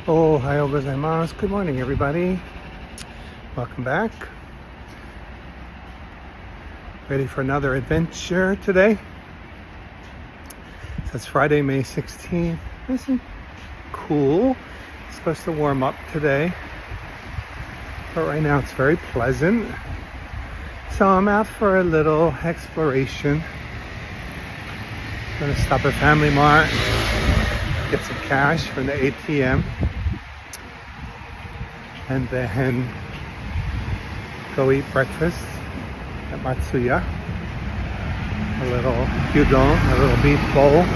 Ohayou gozaimasu. Good morning, everybody. Welcome back. Ready for another adventure today? So it's Friday, May 16th. Isn't cool? It's supposed to warm up today, but right now it's very pleasant. So I'm out for a little exploration. I'm gonna stop at Family Mart, get some cash from the ATM, and then go eat breakfast at Matsuya. A little gyudon, a little beef bowl.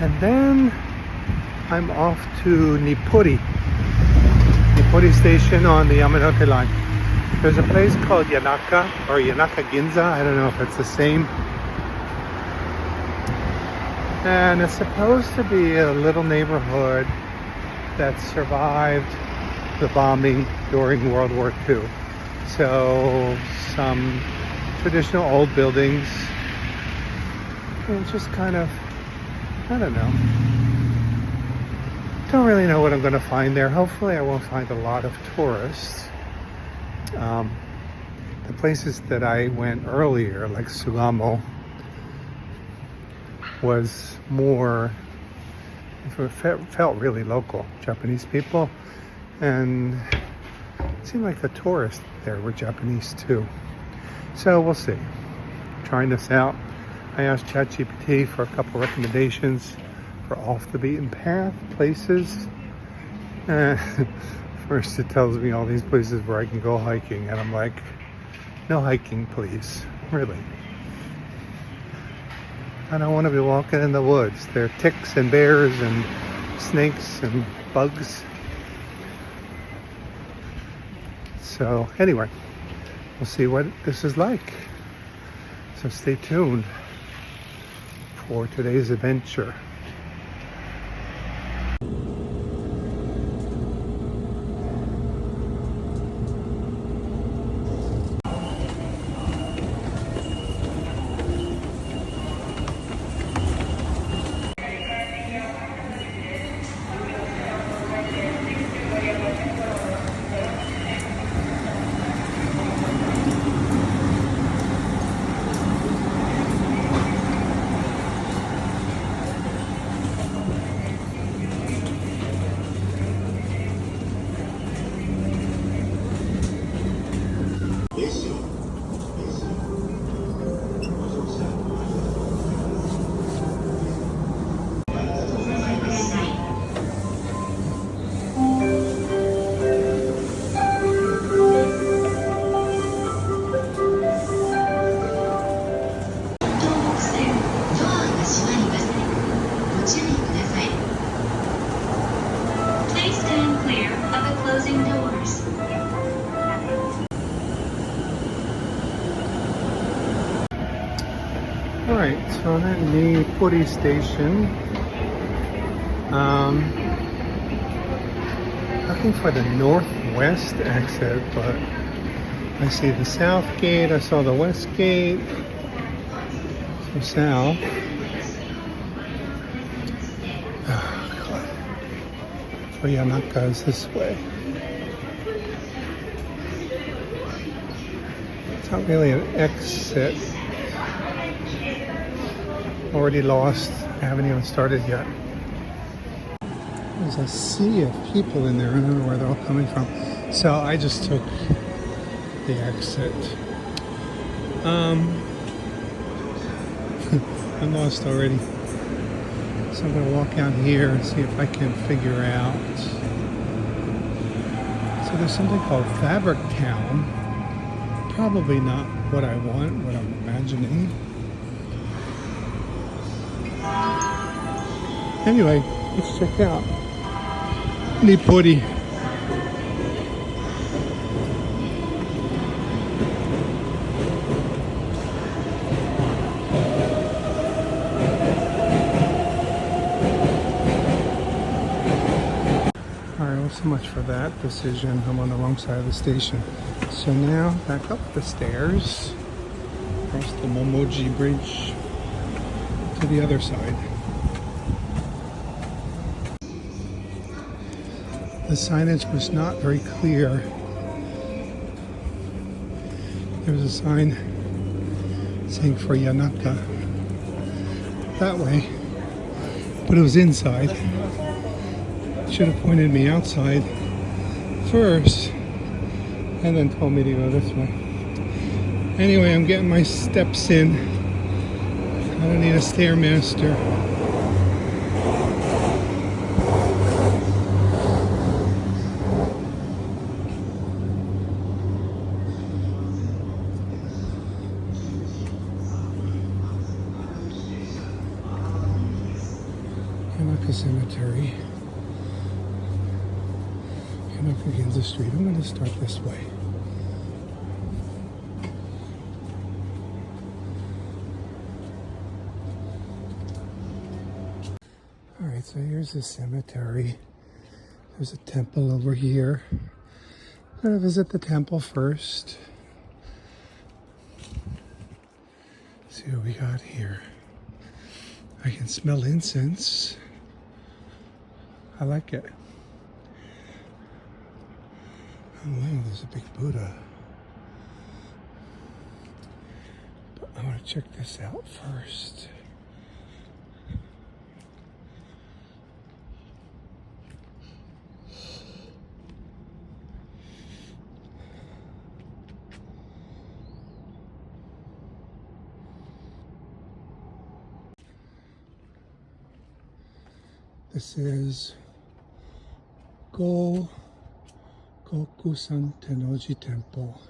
And then I'm off to Nippori Station on the Yamanote line. There's a place called Yanaka Ginza. I don't know if it's the same. And it's supposed to be a little neighborhood that survived the bombing during World War II. So some traditional old buildings and just kind of, I don't know. Don't really know what I'm going to find there. Hopefully I won't find a lot of tourists. The places that I went earlier, like Sugamo, was more, it felt really local, Japanese people, and it seemed like the tourists there were Japanese too. So we'll see. Trying this out. I asked ChatGPT for a couple recommendations for off the beaten path places. First it tells me all these places where I can go hiking, and I'm like, no hiking please, really. I don't want to be walking in the woods. There are ticks and bears and snakes and bugs. So anyway, we'll see what this is like. So stay tuned for today's adventure. Please stand clear of the closing doors. Alright, so I'm at Nippori Station. Looking for the northwest exit, but I see the south gate, I saw the west gate. So south. Oh god. So Yanaka is this way. It's not really an exit. Already lost. I haven't even started yet. There's a sea of people in there. I don't know where they're all coming from. So I just took the exit. I'm lost already. So I'm going to walk out here and see if I can figure out. So there's something called Fabric Town. Probably not what I want, what I'm imagining. Anyway, let's check out Nippori. Alright, well, so much for that decision. I'm on the wrong side of the station. So now, back up the stairs, across the Momoji Bridge to the other side. The signage was not very clear. There was a sign saying for Yanaka that way, but it was inside. Should have pointed me outside first and then told me to go this way. Anyway, I'm getting my steps in. I don't need a Stairmaster. Yanaka Cemetery. Yanaka Ginza Street. I'm going to start this way. Alright, so here's the cemetery. There's a temple over here. I'm going to visit the temple first. See what we got here. I can smell incense. I like it. Oh wow, there's a big Buddha. But I want to check this out first. This is Gokusan Tennoji Temple.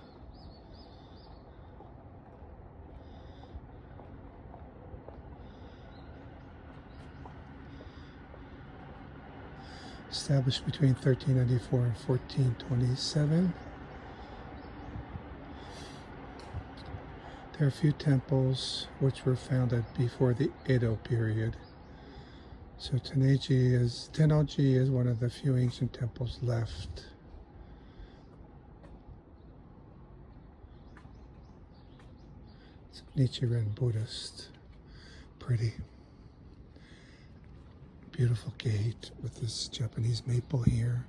Established between 1394 and 1427. There are a few temples which were founded before the Edo period. So Tennoji is one of the few ancient temples left. It's Nichiren Buddhist. Pretty. Beautiful gate with this Japanese maple here.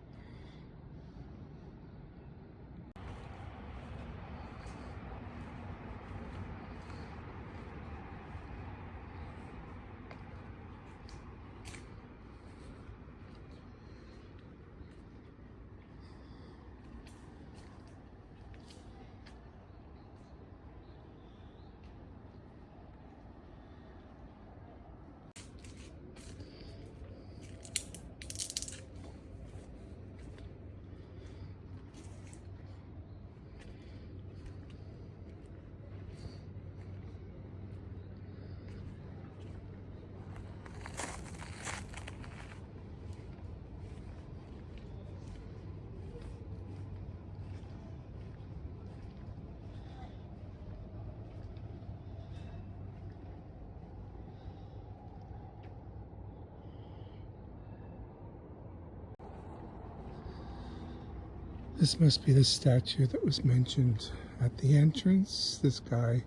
This must be the statue that was mentioned at the entrance. This guy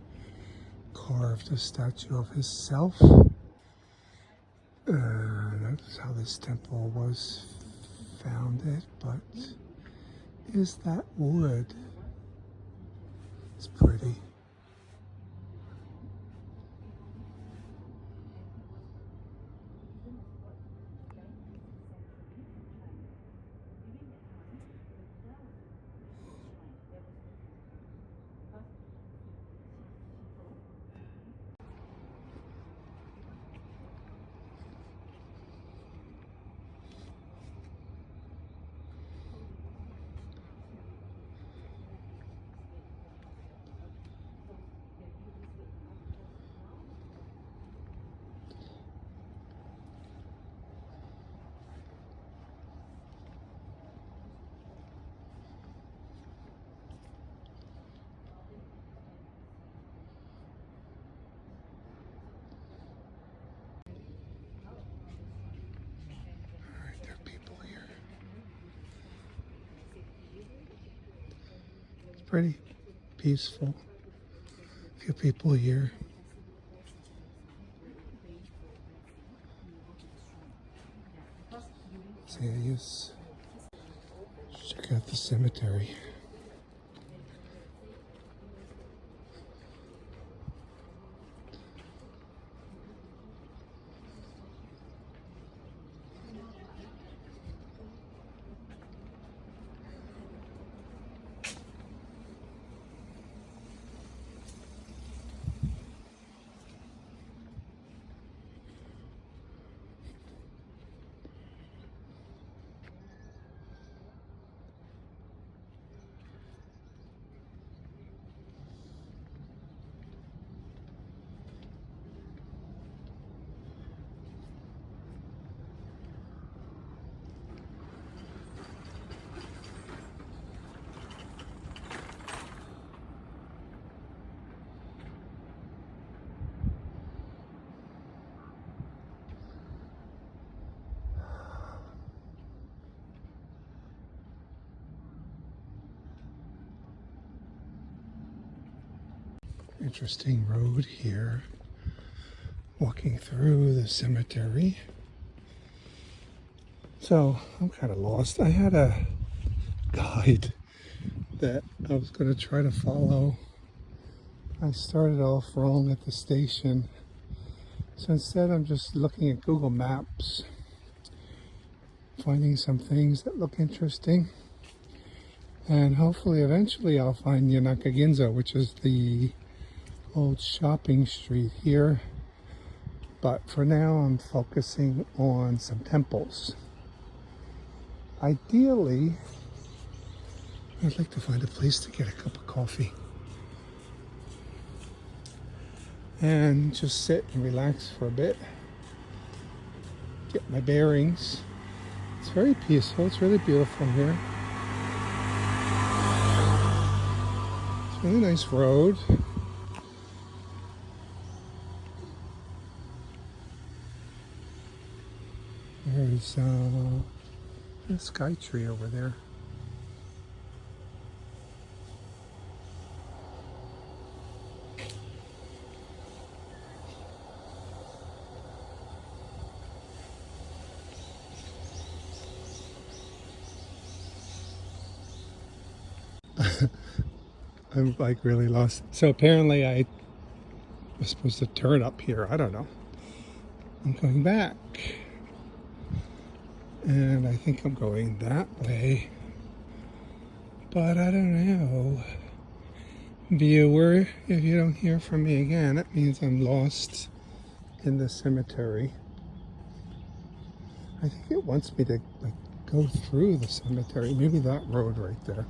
carved a statue of himself. That's how this temple was founded, but is that wood? It's pretty. Pretty peaceful. A few people here. Serious. Check out the cemetery. Interesting road here, walking through the cemetery. So I'm kind of lost. I had a guide that I was going to try to follow. I started off wrong at the station. So instead I'm just looking at Google Maps, finding some things that look interesting. And hopefully eventually I'll find Yanaka Ginza, which is the old shopping street here. But for now I'm focusing on some temples. Ideally, I'd like to find a place to get a cup of coffee and just sit and relax for a bit, get my bearings. It's very peaceful, it's really beautiful here. It's a really nice road. There's a sky tree over there. I'm like really lost. So apparently I was supposed to turn up here. I don't know. I'm going back. And I think I'm going that way. But I don't know. Viewer, if you don't hear from me again, that means I'm lost in the cemetery. I think it wants me to like go through the cemetery. Maybe that road right there.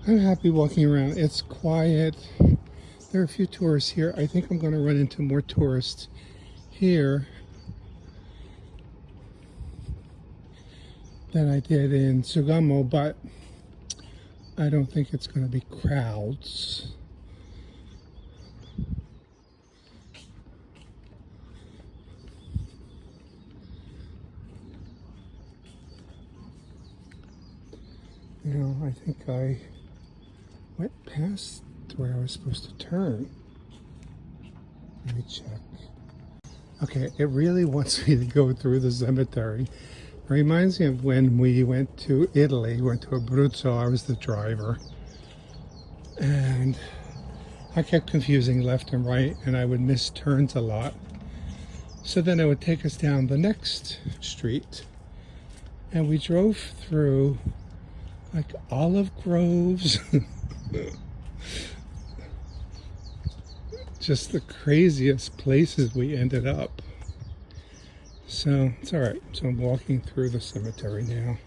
I'm happy walking around. It's quiet. There are a few tourists here. I think I'm going to run into more tourists here than I did in Sugamo, but I don't think it's going to be crowds. You know, I think I went past where I was supposed to turn. Let me check. Okay, it really wants me to go through the cemetery. It reminds me of when we went to Italy, went to Abruzzo. I was the driver. And I kept confusing left and right, and I would miss turns a lot. So then it would take us down the next street. And we drove through like olive groves. Just the craziest places we ended up. So it's all right. So I'm walking through the cemetery now.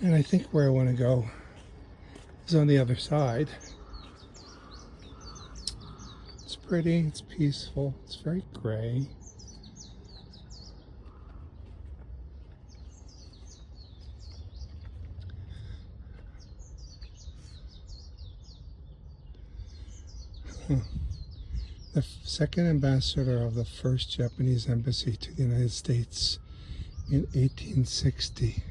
And I think where I want to go is on the other side. It's pretty, it's peaceful, it's very gray. The second ambassador of the first Japanese embassy to the United States in 1860.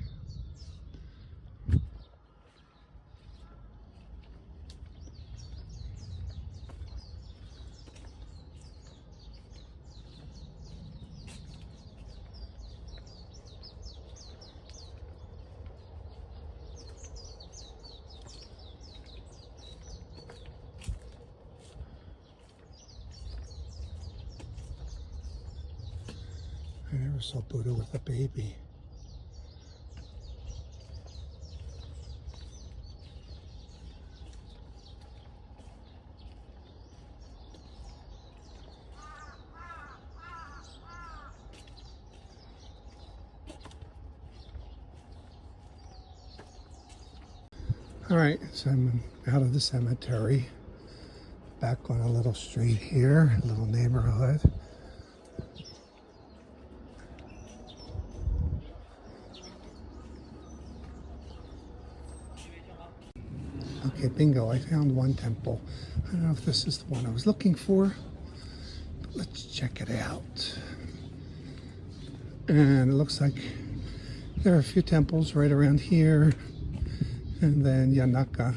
never saw Buddha with a baby. All right, so I'm out of the cemetery, back on a little street here, a little neighborhood. Okay, bingo, I found one temple. I don't know if this is the one I was looking for, but let's check it out. And it looks like there are a few temples right around here, and then Yanaka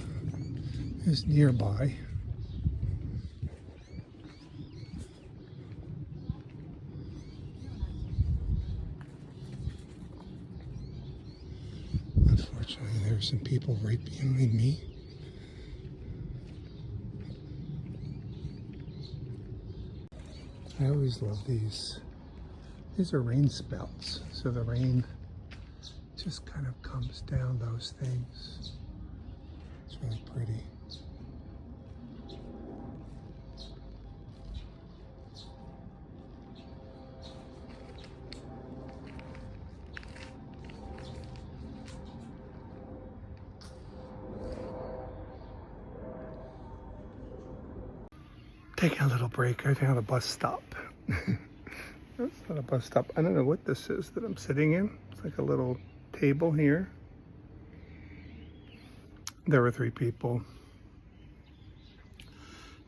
is nearby. Unfortunately, there are some people right behind me. I always love these. These are rain spouts, so the rain just kind of comes down those things. It's really pretty. Taking a little break. I found a bus stop. That's not a bus stop. I don't know what this is that I'm sitting in. It's like a little table here. There were 3 people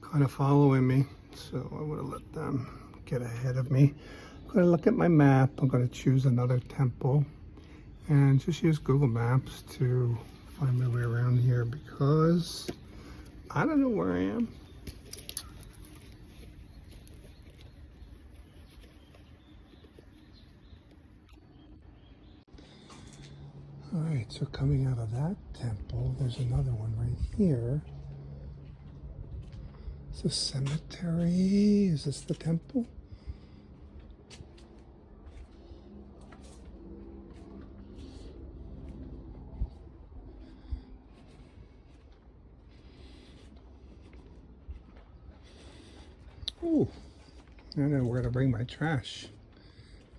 kind of following me, so I would have let them get ahead of me. I'm going to look at my map. I'm going to choose another temple and just use Google Maps to find my way around here because I don't know where I am. All right, so coming out of that temple, there's another one right here. It's a cemetery. Is this the temple? Oh, I know where to bring my trash.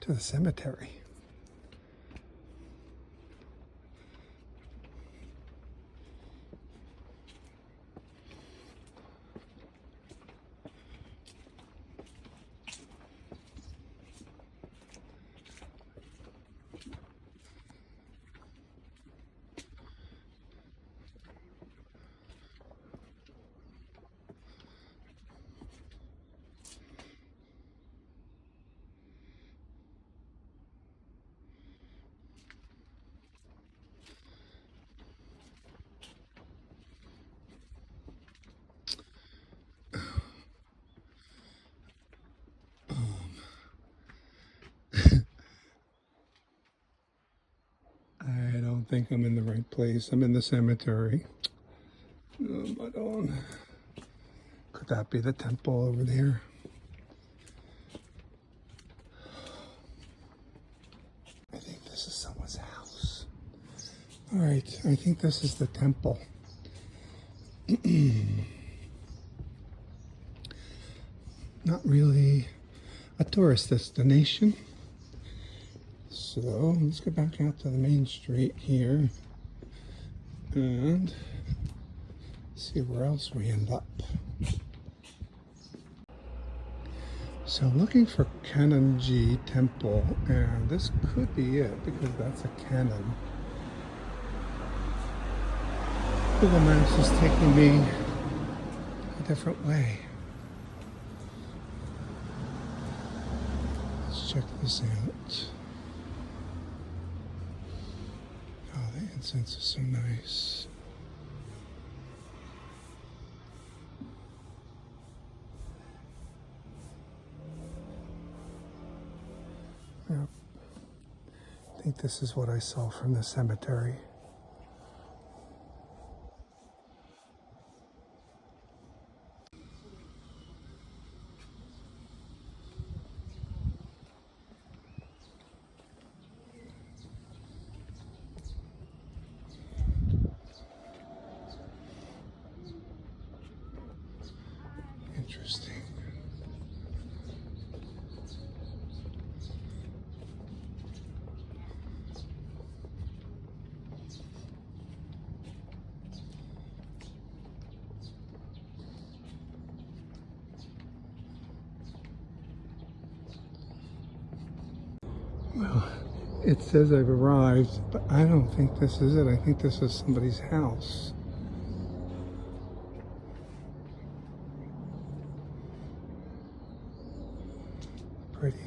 To the cemetery. I don't think I'm in the right place. I'm in the cemetery. But could that be the temple over there? I think this is someone's house. All right, I think this is the temple. Not really a tourist destination. So let's go back out to the main street here and see where else we end up. So looking for Kanonji Temple, and this could be it because that's a cannon. Google Maps is taking me a different way. Let's check this out. Oh, the incense is so nice. Yep. I think this is what I saw from the cemetery. Interesting. Well, it says I've arrived, but I don't think this is it. I think this is somebody's house. Pretty.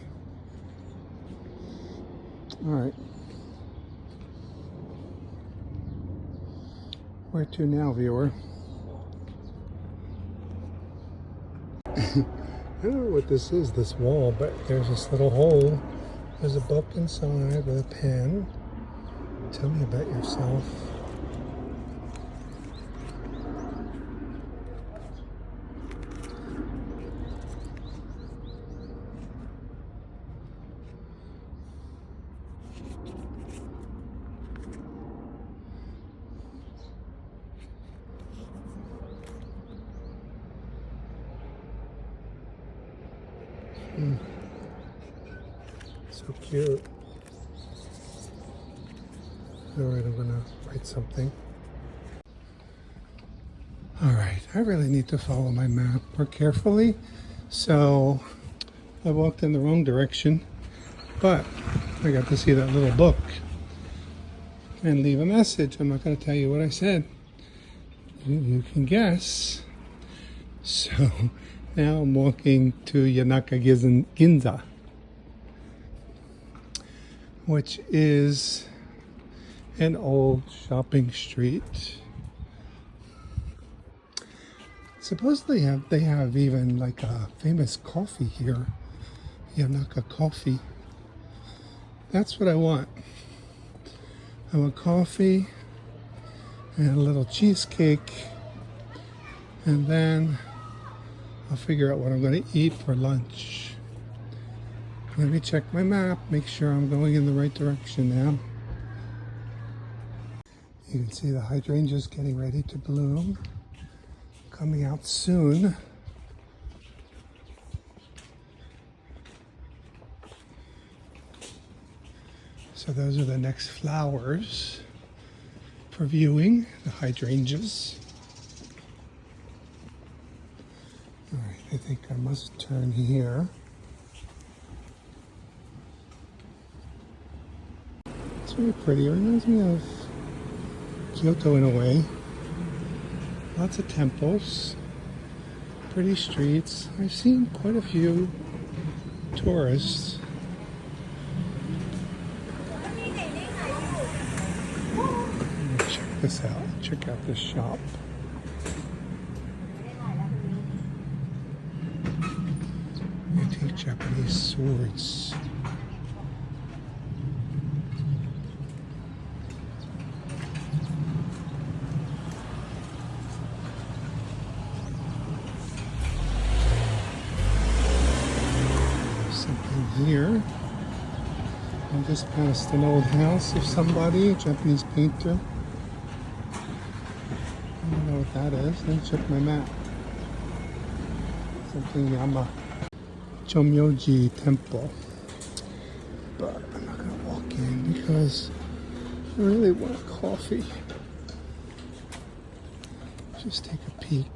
All right. Where to now, viewer? I don't know what this is, this wall, but there's this little hole. There's a book inside with a pen. Tell me about yourself. So cute. Alright, I'm gonna write something. Alright, I really need to follow my map more carefully. So I walked in the wrong direction, but I got to see that little book and leave a message. I'm not gonna tell you what I said. You can guess. So now I'm walking to Yanaka Ginza, which is an old shopping street. Supposedly they have even like a famous coffee here, Yanaka coffee. That's what I want. I want coffee and a little cheesecake, and then I'll figure out what I'm going to eat for lunch. Let me check my map, make sure I'm going in the right direction now. You can see the hydrangeas getting ready to bloom, coming out soon. So those are the next flowers for viewing, the hydrangeas. All right, I think I must turn here. It's very pretty. It reminds me of Kyoto in a way. Lots of temples, pretty streets. I've seen quite a few tourists. Check this out. Check out this shop. Antique Japanese swords. Something here. I just passed an old house of somebody, a Japanese painter. I don't know what that is. Let me check my map. Something Yama. Chomyoji Temple. But I'm not going to walk in because I really want coffee. Just take a peek.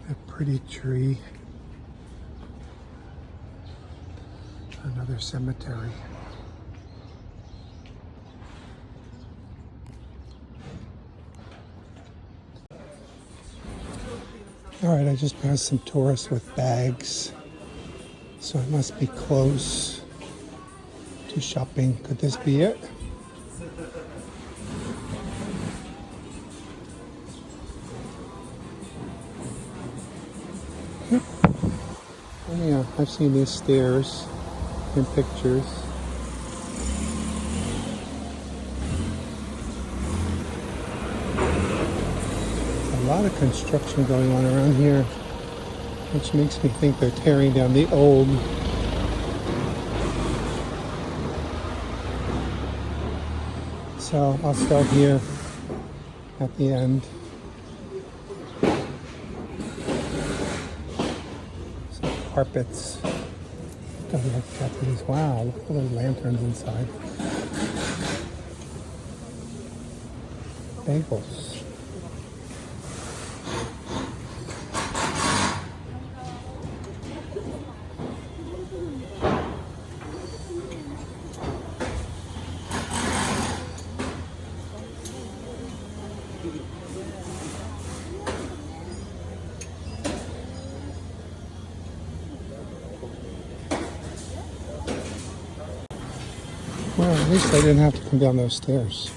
That pretty tree. Another cemetery. All right, I just passed some tourists with bags, so it must be close to shopping. Could this be it? Yep. Oh yeah, I've seen these stairs in pictures. A lot of construction going on around here, which makes me think they're tearing down the old. So I'll start here at the end. carpets. Doesn't look Japanese. Wow, look at those lanterns inside. Bagels. Well, at least I didn't have to come down those stairs.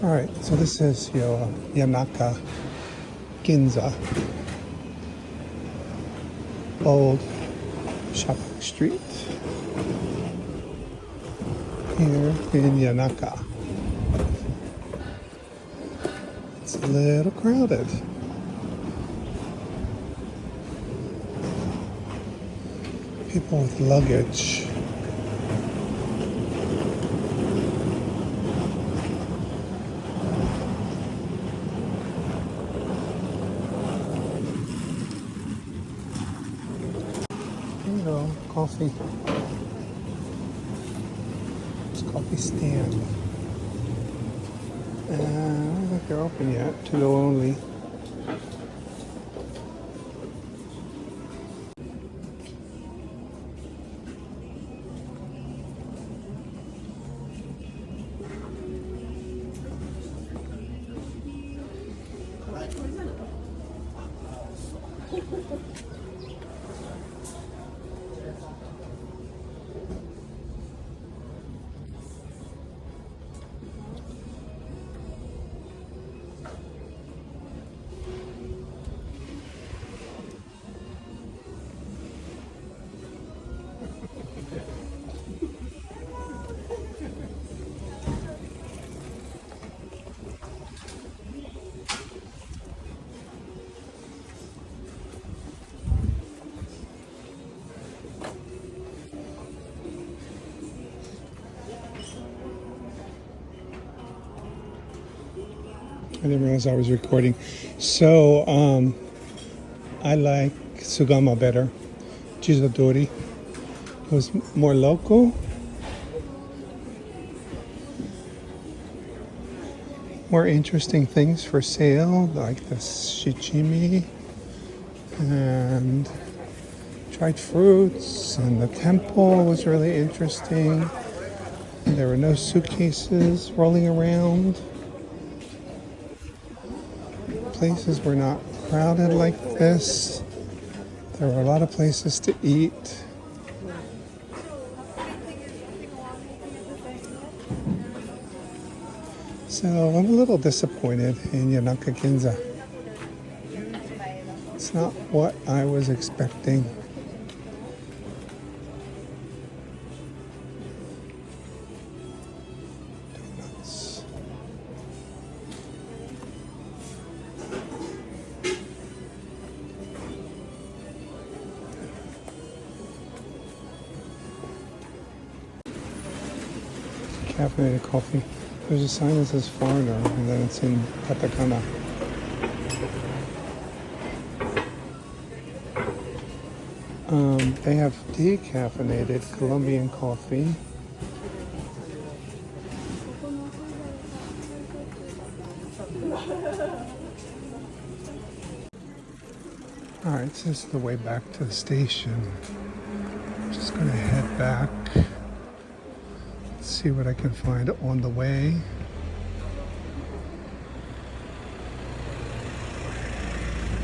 All right, so this is your Yanaka Ginza, old shopping street here in Yanaka. It's a little crowded. People with luggage. Here you go, coffee. It's a coffee stand. I don't think they're open yet, to go only. I didn't realize I was recording. So, I like Sugama better. Jizodori was more local. More interesting things for sale, like the shichimi and dried fruits, and the temple was really interesting. And there were no suitcases rolling around. Places were not crowded like this. There were a lot of places to eat. So I'm a little disappointed in Yanaka Ginza. It's not what I was expecting. Donuts. Caffeinated coffee. There's a sign that says foreigner, and then it's in katakana. They have decaffeinated Colombian coffee. Alright, so this is the way back to the station. I'm just gonna head back. See what I can find on the way.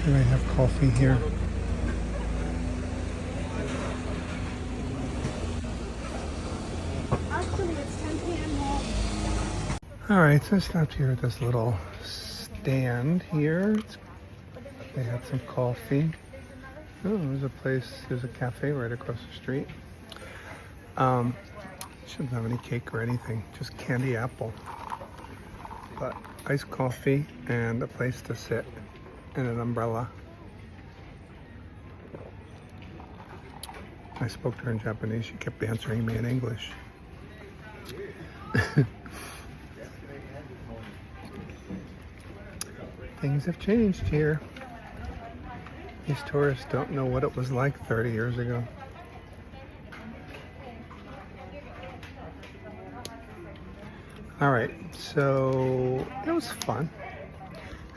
They might have coffee here. Alright, so I stopped here at this little stand here. They had some coffee. Oh, there's a cafe right across the street. Shouldn't have any cake or anything, just candy apple. but iced coffee and a place to sit and an umbrella. I spoke to her in Japanese. She kept answering me in English. Things have changed here. These tourists don't know what it was like 30 years ago. All right, so it was fun.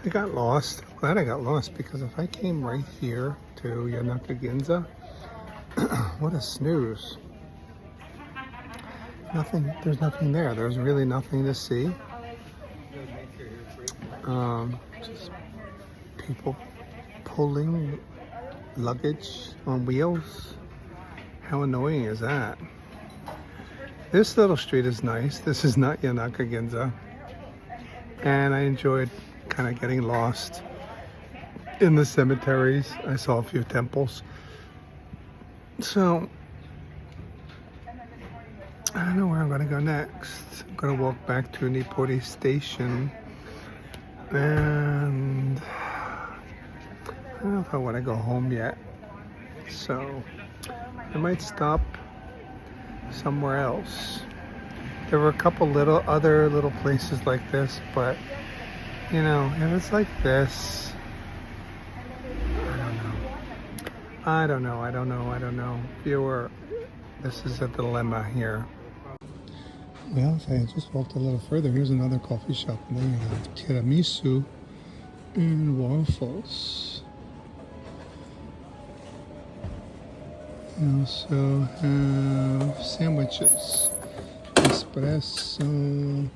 I got lost. Glad I got lost, because if I came right here to Yanaka Ginza, what a snooze. Nothing, there's nothing there. There's really nothing to see. Just people pulling luggage on wheels. How annoying is that? This little street is nice. This is not Yanaka Ginza. And I enjoyed kind of getting lost in the cemeteries. I saw a few temples. So, I don't know where I'm going to go next. I'm going to walk back to Nippori station. And I don't know if I want to go home yet. So, I might stop somewhere else. There were a couple other little places like this, but you know, if it's like this, I don't know. Viewer, this is a dilemma here. Well, if I just walked a little further, here's another coffee shop, and they have tiramisu and waffles. I also have sandwiches, espresso.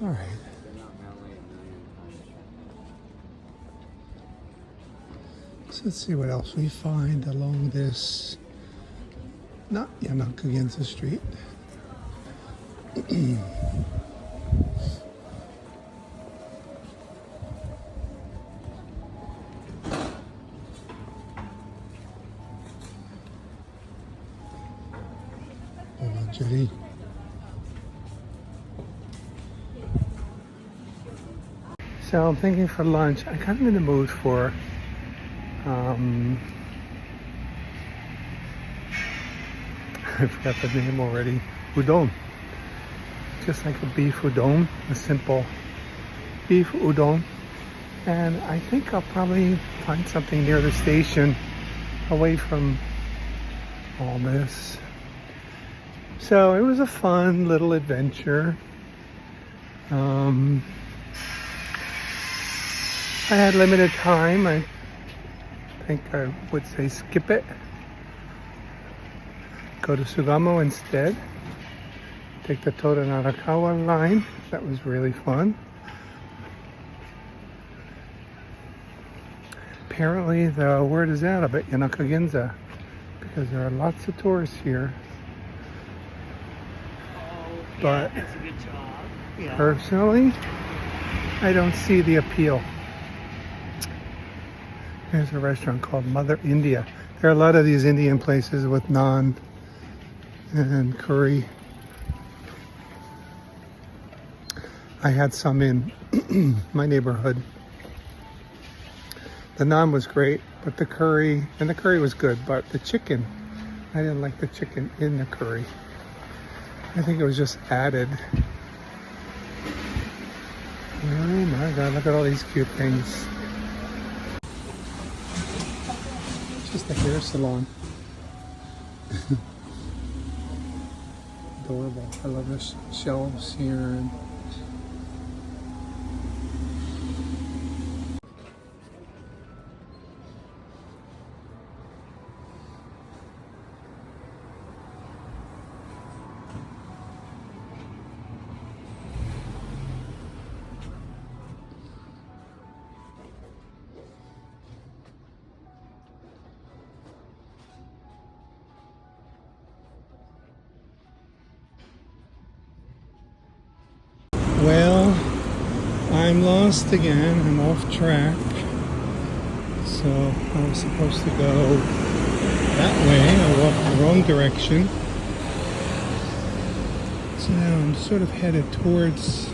All right. So let's see what else we find along this, not Yanaka Ginza Street. Boulangerie. So I'm thinking for lunch, I'm kind of in the mood for I forgot the name already. Udon. Just like a beef udon, a simple beef udon. And I think I'll probably find something near the station, away from all this. So it was a fun little adventure. I had limited time. I think I would say skip it. Go to Sugamo instead. Take the Toda Narakawa line. That was really fun. Apparently the word is out about Yanaka Ginza, because there are lots of tourists here. But personally, I don't see the appeal. There's a restaurant called Mother India. There are a lot of these Indian places with naan and curry. I had some in my neighborhood. The naan was great, but the curry was good, but the chicken, I didn't like the chicken in the curry. I think it was just added. Oh my God, look at all these cute things. Just a hair salon. Adorable. I love the shelves here. Well, I'm lost again. I'm off track. So I was supposed to go that way. I walked the wrong direction. So now I'm sort of headed towards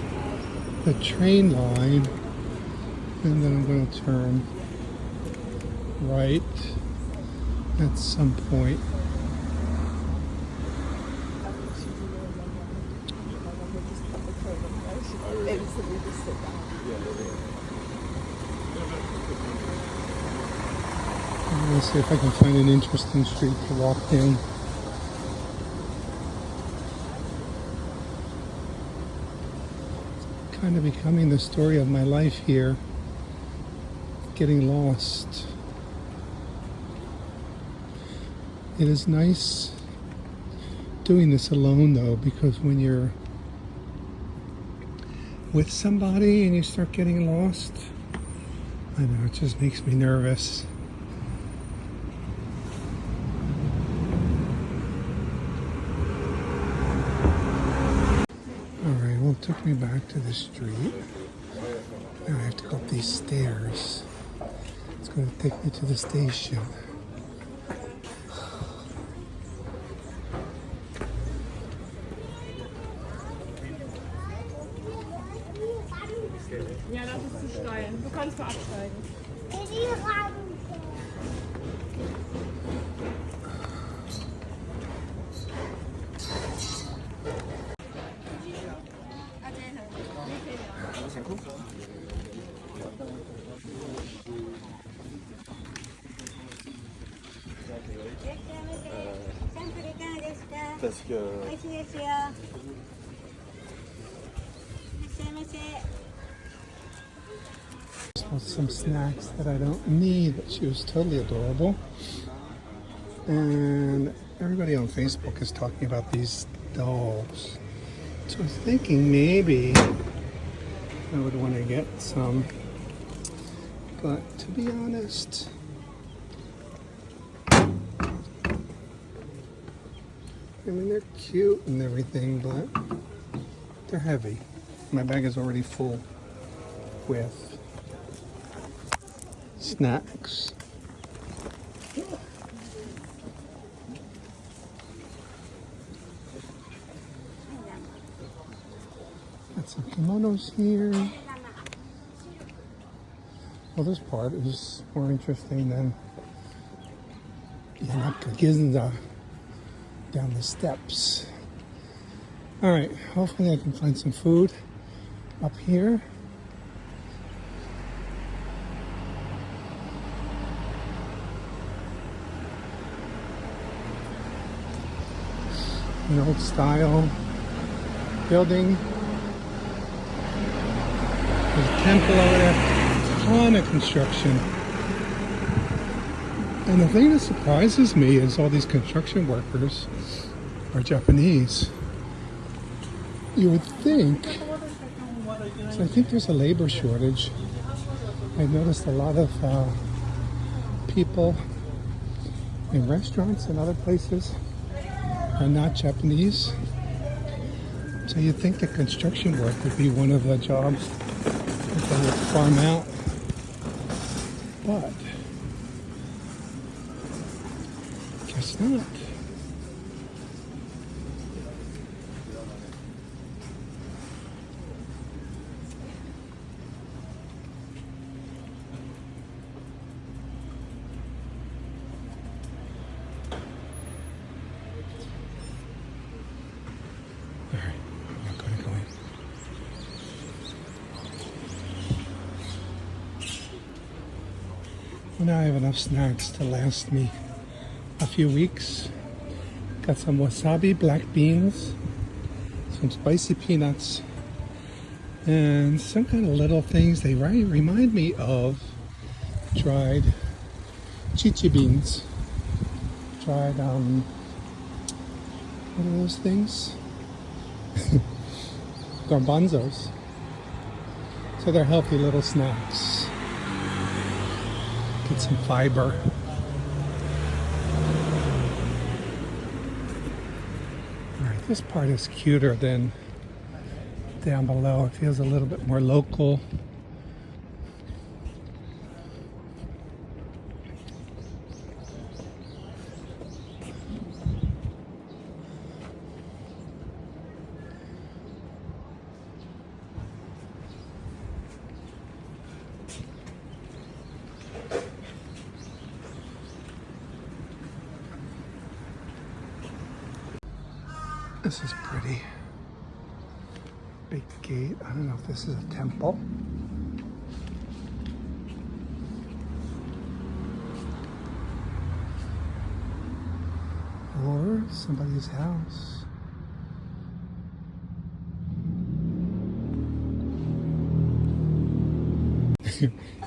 the train line, and then I'm going to turn right at some point. I'm going to see if I can find an interesting street to walk down. It's kind of becoming the story of my life here, getting lost. It is nice doing this alone though, because when you're with somebody and you start getting lost, I know, it just makes me nervous. Alright, well, it took me back to the street. Now I have to go up these stairs. It's going to take me to the station. Ja, das ist zu steil. Du kannst nur absteigen. Parce que some snacks that I don't need, but she was totally adorable. And everybody on Facebook is talking about these dolls. So I was thinking maybe I would want to get some. But to be honest, I mean, they're cute and everything, but they're heavy. My bag is already full with snacks. Got some kimonos here. Well, this part is more interesting than Yanaka Ginza down the steps. All right, hopefully I can find some food up here. An old style building. There's a temple over there. Ton of construction. And the thing that surprises me is all these construction workers are Japanese. You would think, so I think there's a labor shortage. I noticed a lot of people in restaurants and other places are not Japanese. So you'd think that construction work would be one of the jobs that they would farm out. But guess not. Now I have enough snacks to last me a few weeks. Got some wasabi, black beans, some spicy peanuts, and some kind of little things. They remind me of dried chichi beans. Dried, what are those things? Garbanzos. So they're healthy little snacks. Get some fiber. Alright, this part is cuter than down below. It feels a little bit more local. This is pretty. Big gate. I don't know if this is a temple. Or somebody's house.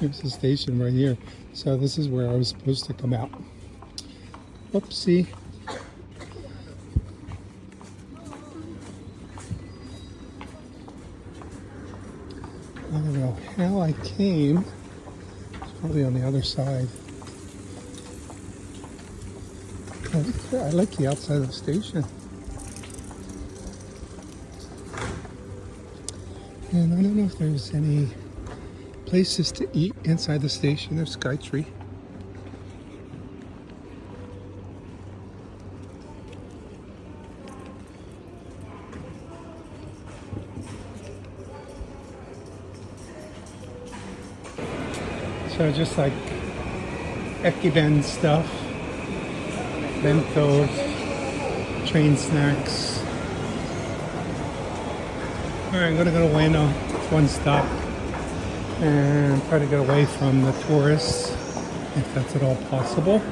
Here's the station right here. So this is where I was supposed to come out. Whoopsie. I don't know how I came. It's probably on the other side. I like the outside of the station. And I don't know if there's any places to eat inside the station. There's Skytree. So just like Ekiben stuff, bentos, train snacks. Alright, I'm gonna go to Ueno, one stop, and try to get away from the tourists, if that's at all possible.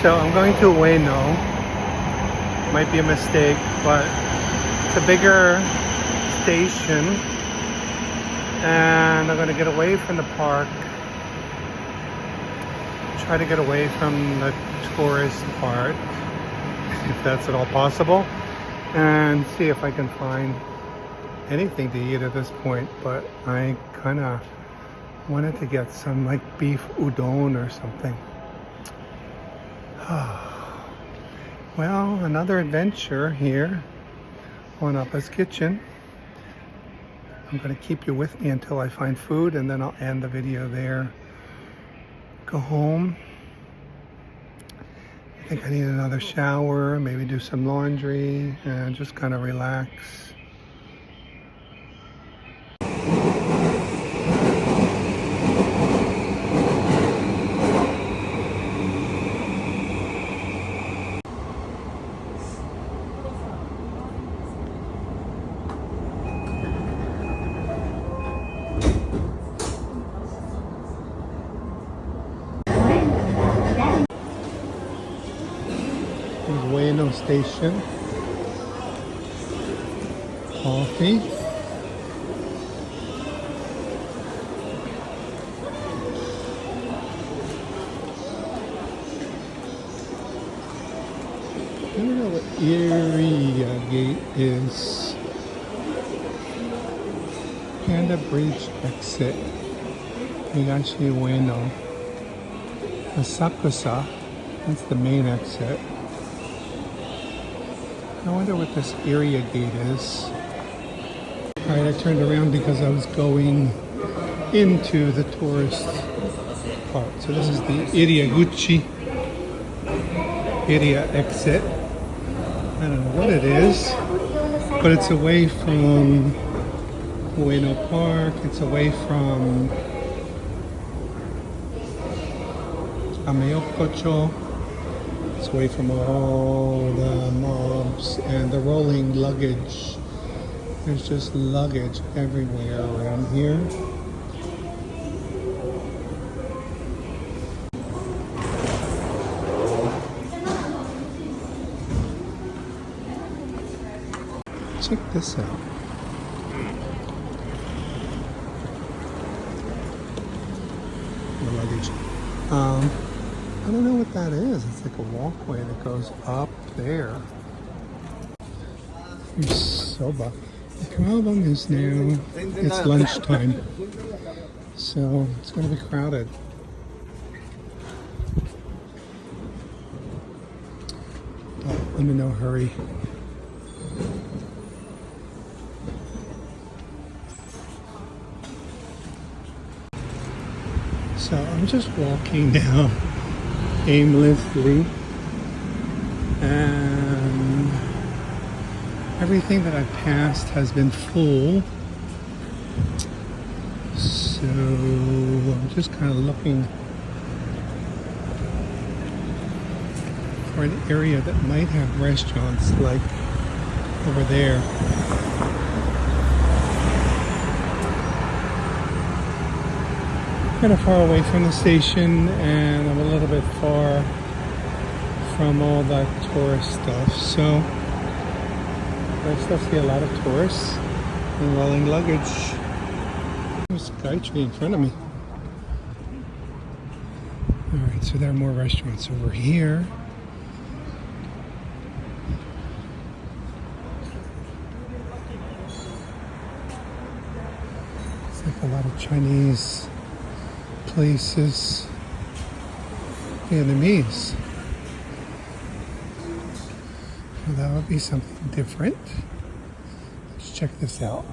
So I'm going to Ueno. Might be a mistake, but it's a bigger station, and I'm going to get away from the park. Try to get away from the tourist part, if that's at all possible, and see if I can find anything to eat at this point. But I kind of wanted to get some like beef udon or something. Well, another adventure here on Appa's Kitchen. I'm going to keep you with me until I find food, and then I'll end the video there. Go home. I think I need another shower, maybe do some laundry, and just kind of relax. Ueno station. Coffee. I don't know what area gate is. Panda Bridge exit. Higashi Ueno. Asakusa. That's the main exit. I wonder what this area gate is. Alright, I turned around because I was going into the tourist part. So this is the Iriaguchi area exit. I don't know what it is, but it's away from Ueno Park. It's away from Ameokocho. It's away from all the mobs and the rolling luggage. There's just luggage everywhere around here. Check this out. The luggage. I don't know what that is. It's like a walkway that goes up there. Soba. The problem is now it's lunchtime, so it's going to be crowded. But I'm in no hurry. So I'm just walking down aimlessly, and everything that I've passed has been full. I'm just kind of looking for an area that might have restaurants like over there. Kind of far away from the station, and I'm a little bit far from all that tourist stuff. So I still see a lot of tourists and rolling luggage. There's a Skytree in front of me. Alright, so there are more restaurants over here. It's like a lot of Chinese places. Vietnamese. Well, that would be something different. Let's check this out.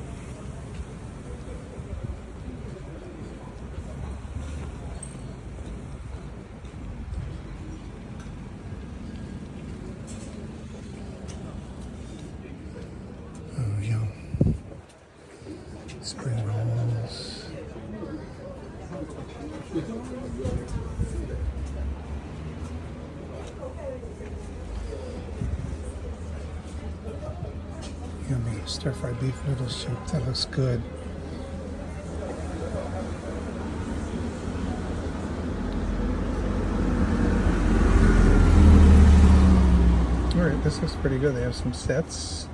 Oh, yum. Spring rolls. Yummy stir-fried beef noodle soup. That looks good. Alright, this looks pretty good. They have some sets.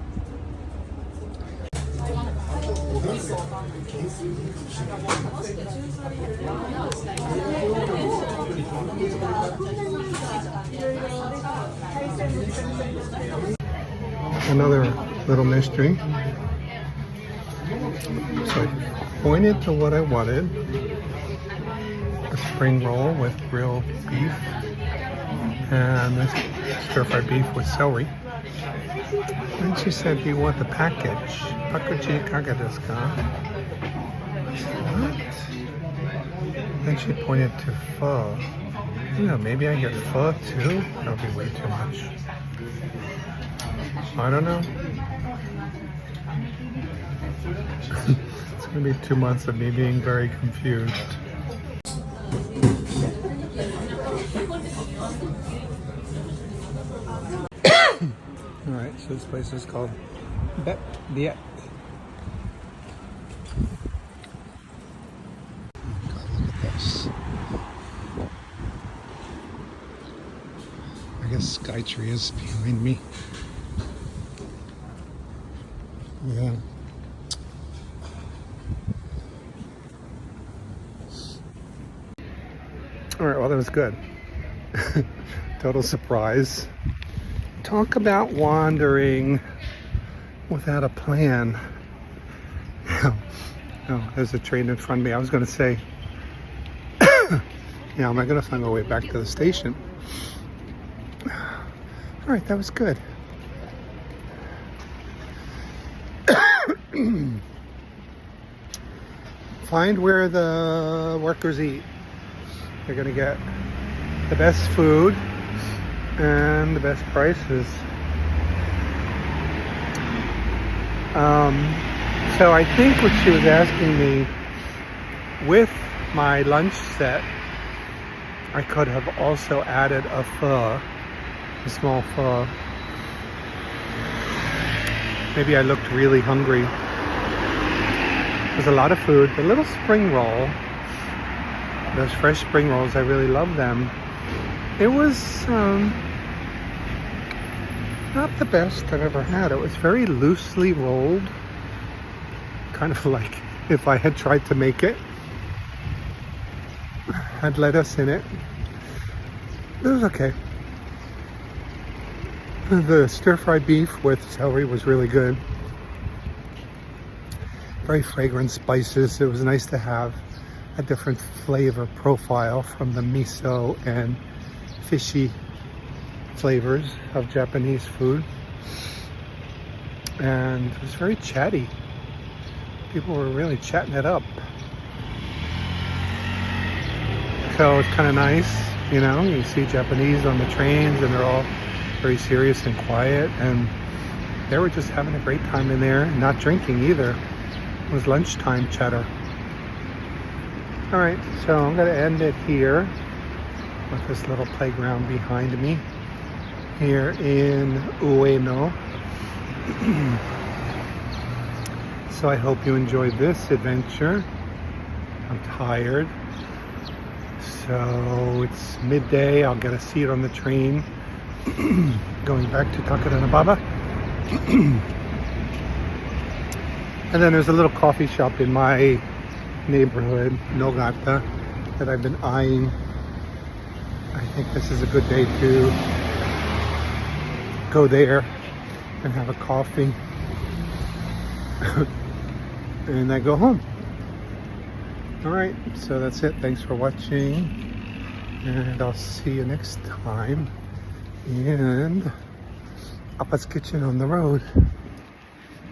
Another little mystery. So I pointed to what I wanted. A spring roll with grilled beef and this stir-fried beef with celery. And she said, do you want the package? Pakuchi kaga desu ka? I said, what? Then she pointed to pho. You know, maybe I get pho too? That would be way too much. I don't know. It's going to be 2 months of me being very confused. Alright, so this place is called Bet Viet. God, look at this. I guess Skytree is behind me. Yeah. Alright, well that was good. Total surprise. Talk about wandering without a plan. Oh, there's a train in front of me. I was going to say, yeah, am I going to find my way back to the station? Alright, that was good. Find where the workers eat. They're going to get the best food and the best prices. So I think what she was asking me, with my lunch set, I could have also added a pho, a small pho. Maybe I looked really hungry. There's a lot of food. The little spring roll, those fresh spring rolls, I really love them. It was not the best I've ever had. It was very loosely rolled, kind of like if I had tried to make it. Had lettuce in it. It was okay. The stir-fried beef with celery was really good. Very fragrant spices. It was nice to have a different flavor profile from the miso and fishy flavors of Japanese food. And it was very chatty. People were really chatting it up. So it's kind of nice, you know, you see Japanese on the trains and they're all very serious and quiet, and they were just having a great time in there, not drinking either. It was lunchtime chatter. All right, so I'm gonna end it here with this little playground behind me here in Ueno. So I hope you enjoyed this adventure. I'm tired. So it's midday. I'll get a seat on the train going back to Takadanababa. And then there's a little coffee shop in my neighborhood, Nogata, that I've been eyeing. I think this is a good day to go there and have a coffee. And I go home. Alright, so that's it. Thanks for watching. And I'll see you next time in Appa's Kitchen on the road.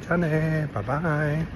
Bye bye.